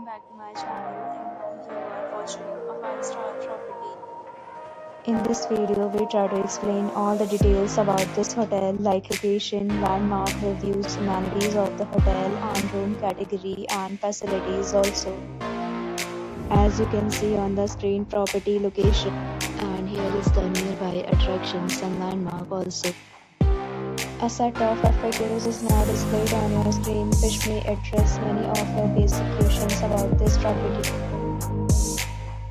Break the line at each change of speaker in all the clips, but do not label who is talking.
back to my channel, and now you are watching a 5-star property.
In this video, we try to explain all the details about this hotel like location, landmark, reviews, amenities of the hotel, and room category and facilities also. As you can see on the screen, property location, and here is the nearby attractions and landmark also. A set of FAQs is now displayed on your screen which may address many of your basic questions about this property.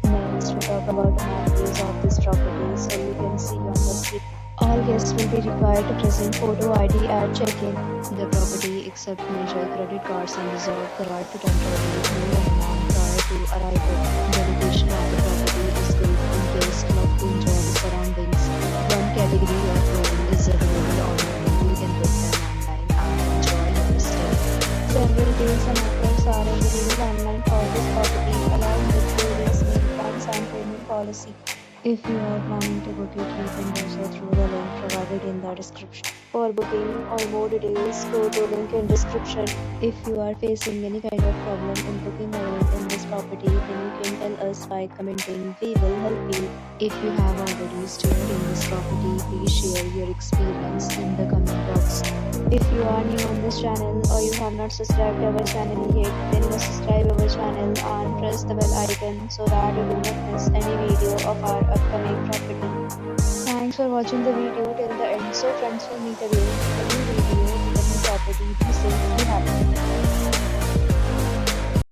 Next, we talk about amenities of this property, so you can see on the screen. All guests will be required to present photo ID at check-in. The property accepts major credit cards and reserves the right to temporarily hold an amount prior to arrival. The location of the property is good in case you love to enjoy the surroundings. One category of room is available online. You can book them online and enjoy your stay. Several deals and offers are available online for this property, along with various refunds and payment policy. If you are planning to book it, you can do so through the link provided in the description. For booking or more details, go to link in description. If you are facing any kind of problem in booking a room in this property, then you can tell us by commenting. We will help you. If you have already stayed in this property, please share your experience in the comment box. If you are new on this channel or you have not subscribed our channel yet, then you must subscribe our channel and press the bell icon so that you will not miss any video of our upcoming property. Thanks for watching the video till the end. So friends, will meet again in a new video with a new property. Be safe, be happy.